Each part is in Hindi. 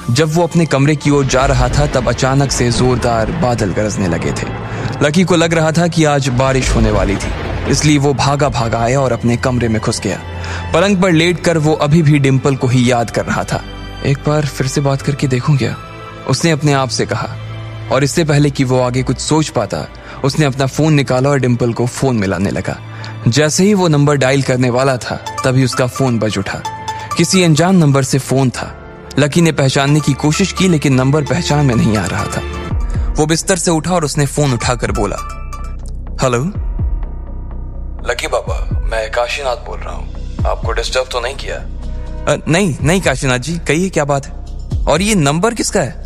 जब वो अपने कमरे की ओर जा रहा था तब अचानक से जोरदार बादल गरजने लगे थे। लकी को लग रहा था कि आज बारिश होने वाली थी, इसलिए वो भागा भागा आया और अपने कमरे में घुस गया। पलंग पर लेटकर वो अभी भी डिम्पल को ही याद कर रहा था। एक बार फिर से बात करके देखूं क्या, उसने अपने आप से कहा। और इससे पहले कि वो आगे कुछ सोच पाता, उसने अपना फोन निकाला और डिम्पल को फोन मिलाने लगा। जैसे ही वो नंबर डायल करने वाला था तभी उसका फोन बज उठा। किसी अनजान नंबर से फोन था। लकी ने पहचानने की कोशिश की लेकिन नंबर पहचान में नहीं आ रहा था। वो बिस्तर से उठा और उसने फोन उठाकर बोला, हेलो। लकी बाबा, मैं काशीनाथ बोल रहा हूँ। आपको डिस्टर्ब तो नहीं किया? नहीं काशीनाथ जी, कहिए क्या बात है। और ये नंबर किसका है?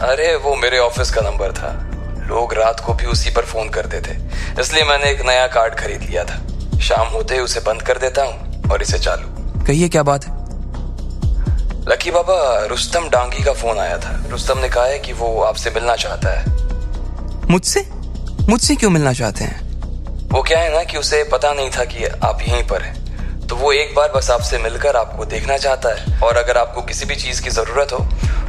अरे वो मेरे ऑफिस का नंबर था। लोग रात को भी उसी पर फोन करते थे, इसलिए मैंने एक नया कार्ड खरीद लिया था। शाम होते ही उसे बंद कर देता हूँ और इसे चालू। कहिए क्या बात है। लकी बाबा, रुस्तम डांगी का फोन आया था। रुस्तम ने कहा है कि वो आपसे मिलना चाहता है। मुझसे क्यों मिलना चाहते हैं? वो क्या है ना कि उसे पता नहीं था कि आप यहीं पर हैं, तो वो एक बार बस आपसे मिलकर आपको देखना चाहता है। और अगर आपको किसी भी चीज की जरूरत हो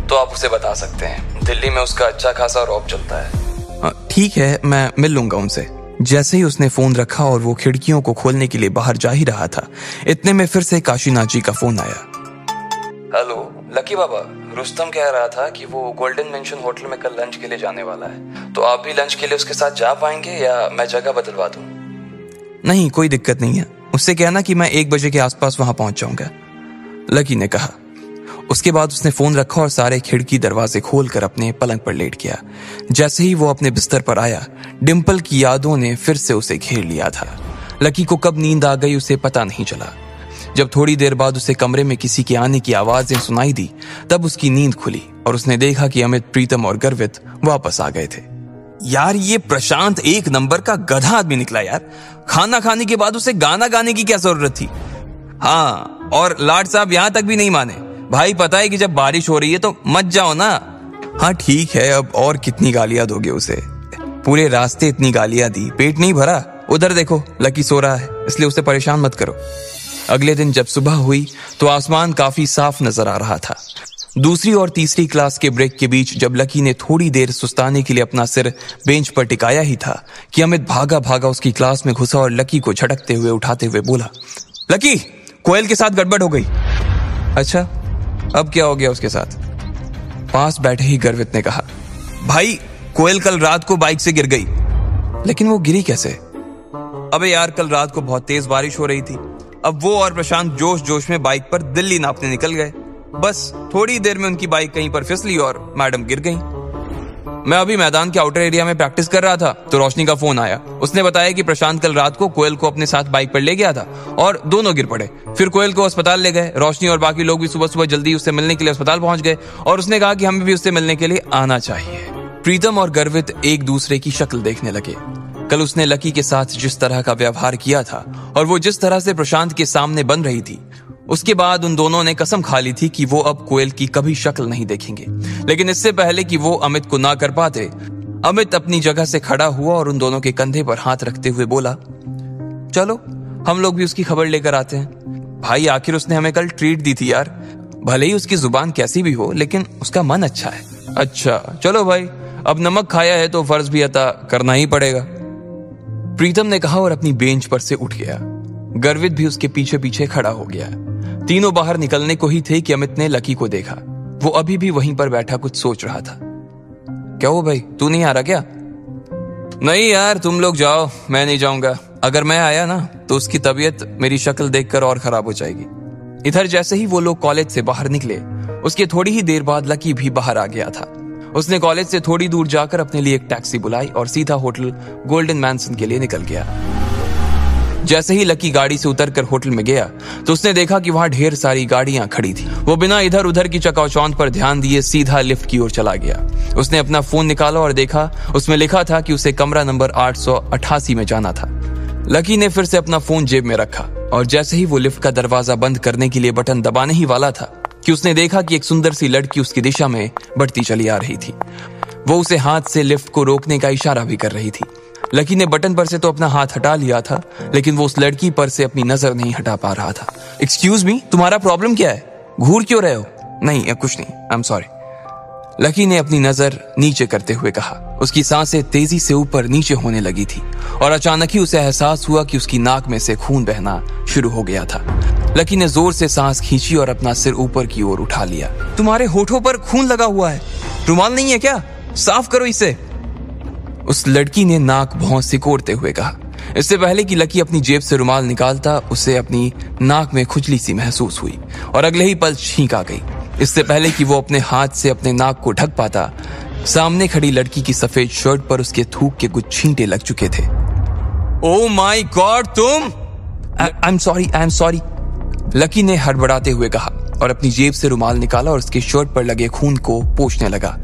तो आप उसे बता सकते हैं। दिल्ली में उसका अच्छा खासा रॉब चलता है। ठीक है, मैं मिल लूंगा उनसे। जैसे ही उसने फोन रखा और वो खिड़कियों को खोलने के लिए बाहर जा ही रहा था, इतने में फिर से काशीनाथ जी का फोन आया। हेलो लकी बाबा, रुस्तम कह रहा था कि वो गोल्डन मेंशन होटल में कल लंच के लिए जाने वाला है, तो आप भी लंच के लिए उसके साथ जा पाएंगे या मैं जगह बदलवा दूं? नहीं, कोई दिक्कत नहीं है। उससे कहना कि मैं 1 बजे के आसपास वहां पहुंच जाऊंगा, लकी ने कहा। उसके बाद उसने फोन रखा और सारे खिड़की दरवाजे खोलकर अपने पलंग पर लेट गया। जैसे ही वो अपने बिस्तर पर आया, डिम्पल की यादों ने फिर से उसे घेर लिया था। लकी को कब नींद आ गई उसे पता नहीं चला। जब थोड़ी देर बाद उसे कमरे में किसी के आने की आवाजें सुनाई दी, तब उसकी नींद खुली और उसने देखा कि अमित, प्रीतम और गर्वित वापस आ गए थे। यार, ये प्रशांत एक नंबर का गधा आदमी निकला यार। खाना खाने के बाद उसे गाना गाने की क्या जरूरत थी? हाँ, और लाड साहब यहाँ तक भी नहीं माने। भाई, पता है कि जब बारिश हो रही है तो मत जाओ ना। हाँ ठीक है, अब और कितनी गालियां दोगे उसे? पूरे रास्ते इतनी गालियां दी, पेट नहीं भरा। उधर देखो, लकी सो रहा है, इसलिए उसे परेशान मत करो। अगले दिन जब सुबह हुई तो आसमान काफी साफ नजर आ रहा था। दूसरी और तीसरी क्लास के ब्रेक के बीच जब लकी ने थोड़ी देर सुस्ताने के लिए अपना सिर बेंच पर टिकाया ही था कि अमित भागा भागा उसकी क्लास में घुसा और लकी को झटकते हुए उठाते हुए बोला, लकी, कोयल के साथ गड़बड़ हो गई। अच्छा, अब क्या हो गया उसके साथ? पास बैठे ही गर्वित ने कहा, भाई, कोयल कल रात को बाइक से गिर गई। लेकिन वो गिरी कैसे? अबे यार, कल रात को बहुत तेज बारिश हो रही थी। अब वो और प्रशांत जोश जोश में बाइक पर दिल्ली नापने निकल गए। बस थोड़ी देर में उनकी बाइक कहीं पर फिसली और मैडम गिर गई। मैं अभी मैदान के आउटर एरिया में प्रैक्टिस कर रहा था तो रोशनी का फोन आया। उसने बताया कि प्रशांत कल रात को कोयल को अपने साथ बाइक पर ले गया था और दोनों गिर पड़े। फिर कोयल को अस्पताल ले गए। रोशनी और बाकी लोग भी सुबह सुबह जल्दी उससे मिलने के लिए अस्पताल पहुंच गए और उसने कहा कि हमें भी उससे मिलने के लिए आना चाहिए। प्रीतम और गर्वित एक दूसरे की शक्ल देखने लगे। कल उसने लकी के साथ जिस तरह का व्यवहार किया था और वो जिस तरह से प्रशांत के सामने बन रही थी, उसके बाद उन दोनों ने कसम खा ली थी कि वो अब कोयल की कभी शक्ल नहीं देखेंगे। लेकिन इससे पहले कि वो अमित को ना कर पाते, अमित अपनी जगह से खड़ा हुआ और उन दोनों के कंधे पर हाथ रखते हुए बोला, चलो हम लोग भी उसकी खबर लेकर आते हैं। भाई, आखिर उसने हमें कल ट्रीट दी थी यार। भले ही उसकी जुबान कैसी भी हो, लेकिन उसका मन अच्छा है। अच्छा चलो भाई, अब नमक खाया है तो फर्ज भी अता करना ही पड़ेगा, प्रीतम ने कहा और अपनी बेंच पर से उठ गया। गर्वित भी उसके पीछे पीछे खड़ा हो गया। तीनों बाहर निकलने को ही थे कि अमित ने लकी को देखा। वो अभी भी वहीं पर बैठा कुछ सोच रहा था। क्या हो भाई, तू नहीं आ रहा क्या? नहीं यार, तुम लोग जाओ, मैं नहीं जाऊंगा। अगर मैं आया ना तो उसकी तबीयत मेरी शक्ल देखकर और खराब हो जाएगी। इधर जैसे ही वो लोग कॉलेज से बाहर निकले, उसके थोड़ी ही देर बाद लकी भी बाहर आ गया था। उसने कॉलेज से थोड़ी दूर जाकर अपने लिए एक टैक्सी बुलाई और सीधा होटल गोल्डन मैंसन के लिए निकल गया। जैसे ही लकी गाड़ी से उतरकर होटल में गया तो उसने देखा कि वहां ढेर सारी गाड़ियां खड़ी थी। वो बिना इधर उधर की चकाचौंध पर ध्यान दिए सीधा लिफ्ट की ओर चला गया। उसने अपना फोन निकाला और देखा उसमें लिखा था कि उसे कमरा नंबर 888 में जाना था। लकी ने फिर से अपना फोन जेब में रखा और जैसे ही वो लिफ्ट का दरवाजा बंद करने के लिए बटन दबाने ही वाला था कि उसने देखा कि एक सुंदर सी लड़की उसकी दिशा में बढ़ती चली आ रही थी। वो उसे हाथ से लिफ्ट को रोकने का इशारा भी कर रही थी। लकी ने बटन पर से तो अपना हाथ हटा लिया था, लेकिन वो उस लड़की पर से अपनी नजर नहीं हटा पा रहा था। एक्सक्यूज मी, तुम्हारा प्रॉब्लम क्या है? घूर क्यों रहे हो? नहीं कुछ नहीं, आई एम सॉरी। लकी ने अपनी नजर नीचे करते हुए कहा। उसकी सांसें तेजी से ऊपर नीचे होने लगी थी और अचानक ही उसे एहसास हुआ कि उसकी नाक में से खून बहना शुरू हो गया था। लकी ने जोर से सांस खींची और अपना सिर ऊपर की ओर उठा लिया। तुम्हारे होठों पर खून लगा हुआ है, रुमाल नहीं है क्या? साफ करो इसे। उस लड़की ने नाक भौं सिकोड़ते हुए कहा। इससे पहले कि लकी अपनी जेब से रुमाल निकालता, उसे अपनी नाक में खुजली सी महसूस हुई और अगले ही पल छींक आ गई। इससे पहले कि वो अपने हाथ से अपने नाक को ढक पाता, सामने खड़ी लड़की की सफेद शर्ट पर उसके थूक के कुछ छींटे लग चुके थे। ओह माय गॉड, तुम! आई एम सॉरी, लकी ने हड़बड़ाते हुए कहा और अपनी जेब से रुमाल निकाला और उसके शर्ट पर लगे खून को पोंछने लगा।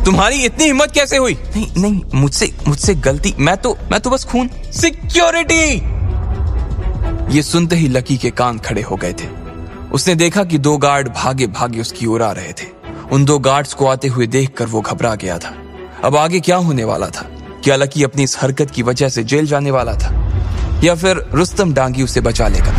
तुम्हारी इतनी हिम्मत कैसे हुई? नहीं, मुझसे गलती, मैं तो बस खून। सिक्योरिटी! ये सुनते ही लकी के कान खड़े हो गए थे। उसने देखा कि 2 गार्ड भागे भागे उसकी ओर आ रहे थे। उन 2 गार्ड्स को आते हुए देखकर वो घबरा गया था। अब आगे क्या होने वाला था? क्या लकी अपनी इस हरकत की वजह से जेल जाने वाला था या फिर रुस्तम डांगी उसे बचा लेगा?